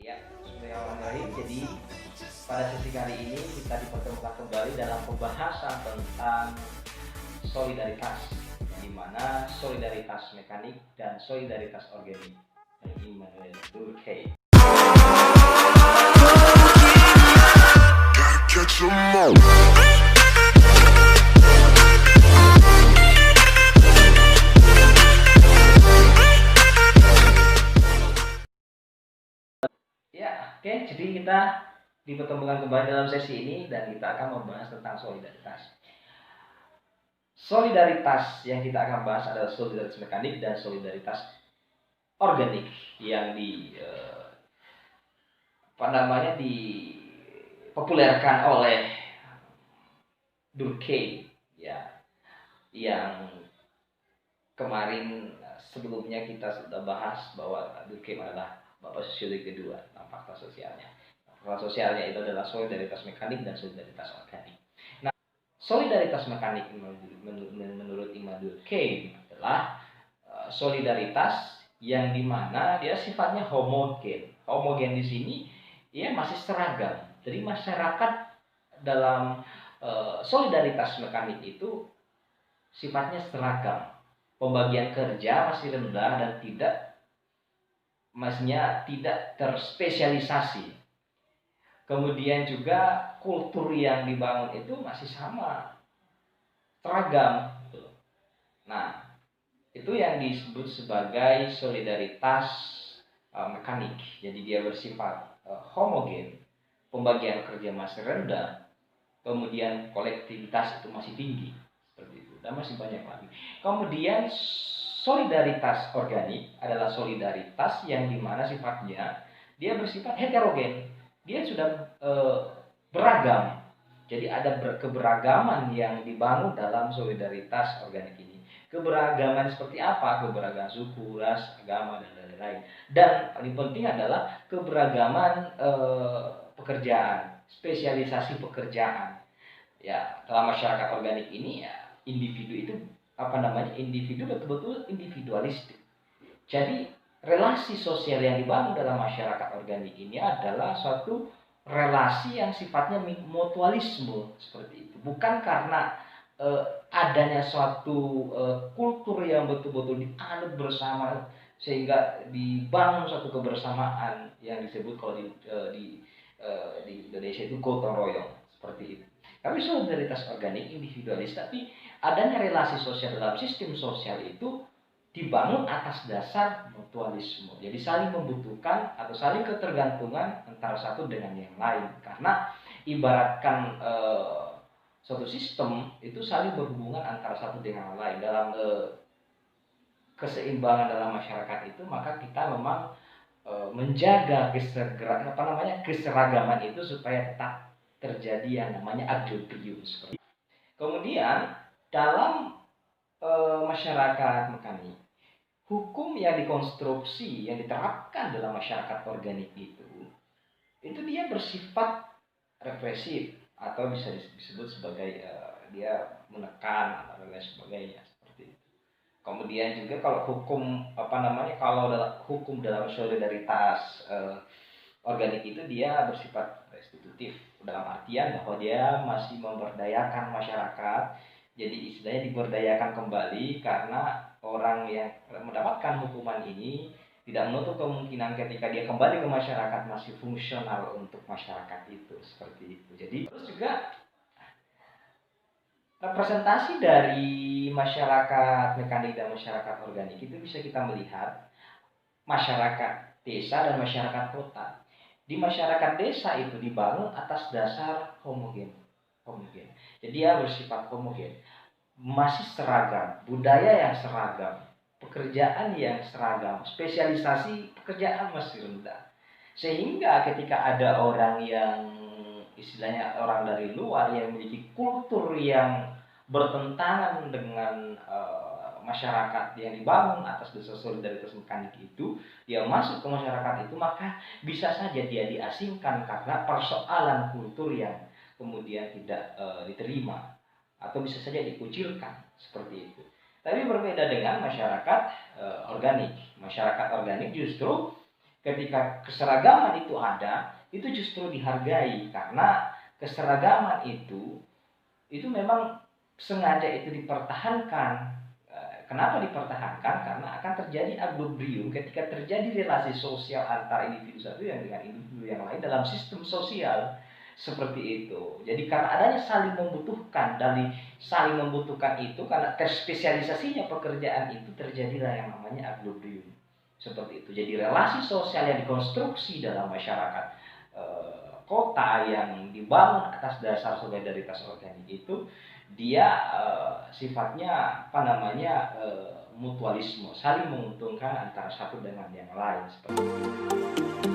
Ya, bismillahirrahmanirrahim. Jadi pada sesi kali ini kita dipertemukan kembali dalam pembahasan tentang solidaritas, di mana solidaritas mekanik dan solidaritas organik dari Immanuel Durkheim. Ya, oke. Jadi kita dipertemukan kembali dalam sesi ini dan kita akan membahas tentang solidaritas. Solidaritas yang kita akan bahas adalah solidaritas mekanik dan solidaritas organik yang dipopulerkan oleh Durkheim, ya, yang kemarin sebelumnya kita sudah bahas bahwa Durkheim adalah bapak sosiologi kedua tentang fakta sosialnya. Fakta sosialnya itu adalah solidaritas mekanik dan solidaritas organik. Nah, solidaritas mekanik menurut Immanuel Durkheim adalah solidaritas yang dimana dia sifatnya homogen. Homogen di sini ia masih seragam. Jadi masyarakat dalam solidaritas mekanik itu sifatnya seragam. Pembagian kerja masih rendah dan tidak terspesialisasi. Kemudian juga kultur yang dibangun itu masih sama, seragam. Nah, itu yang disebut sebagai solidaritas mekanik. Jadi dia bersifat homogen, pembagian kerja masih rendah, kemudian kolektivitas itu masih tinggi, seperti itu, dan masih banyak lagi. Kemudian solidaritas organik adalah solidaritas yang dimana sifatnya dia bersifat heterogen, dia sudah beragam. Jadi ada keberagaman yang dibangun dalam solidaritas organik ini. Keberagaman seperti apa? Keberagaman suku, ras, agama, dan lain-lain. Dan paling penting adalah keberagaman pekerjaan, spesialisasi pekerjaan. Ya, dalam masyarakat organik ini ya individu itu individu betul-betul individualistik. Jadi relasi sosial yang dibangun dalam masyarakat organik ini adalah suatu relasi yang sifatnya mutualisme, seperti itu. Bukan karena adanya suatu kultur yang betul-betul dianut bersama sehingga dibangun suatu kebersamaan yang disebut kalau di Indonesia itu gotong royong, seperti itu. Tapi solidaritas organik individualis, tapi adanya relasi sosial dalam sistem sosial itu dibangun atas dasar mutualisme. Jadi saling membutuhkan atau saling ketergantungan antara satu dengan yang lain. Karena ibaratkan suatu sistem itu saling berhubungan antara satu dengan yang lain. Dalam keseimbangan dalam masyarakat itu, maka kita memang menjaga keseragaman itu supaya tetap terjadi yang namanya equilibrium. Kemudian dalam masyarakat mekanik, hukum yang dikonstruksi, yang diterapkan dalam masyarakat organik itu dia bersifat represif atau bisa disebut sebagai dia menekan atau lain sebagainya, seperti itu. Kemudian juga kalau hukum hukum dalam solidaritas organik itu dia bersifat restitutif, dalam artian bahwa dia masih memberdayakan masyarakat. Jadi istilahnya diberdayakan kembali karena orang yang mendapatkan hukuman ini tidak menutup kemungkinan ketika dia kembali ke masyarakat masih fungsional untuk masyarakat itu, seperti itu. Jadi terus juga representasi dari masyarakat mekanik dan masyarakat organik itu bisa kita melihat masyarakat desa dan masyarakat kota. Di masyarakat desa itu dibangun atas dasar homogen. Jadi dia bersifat homogen, masih seragam, budaya yang seragam, pekerjaan yang seragam, spesialisasi pekerjaan masih rendah. Sehingga ketika ada orang yang istilahnya orang dari luar yang memiliki kultur yang bertentangan dengan masyarakat yang dibangun atas dasar solidaritas mekanik itu, dia masuk ke masyarakat itu, maka bisa saja dia diasingkan karena persoalan kultur yang kemudian tidak diterima atau bisa saja dikucilkan, seperti itu. Tapi berbeda dengan masyarakat organik. Masyarakat organik justru ketika keseragaman itu ada, itu justru dihargai, karena keseragaman itu memang sengaja itu dipertahankan. Kenapa dipertahankan? Karena akan terjadi equilibrium ketika terjadi relasi sosial antar individu satu yang dengan individu yang lain dalam sistem sosial seperti itu. Jadi karena adanya saling membutuhkan itu, karena terspesialisasinya pekerjaan itu, terjadilah yang namanya equilibrium seperti itu. Jadi relasi sosial yang dikonstruksi dalam masyarakat kota yang dibangun atas dasar solidaritas organik itu, dia sifatnya mutualisme, saling menguntungkan antara satu dengan yang lain seperti itu.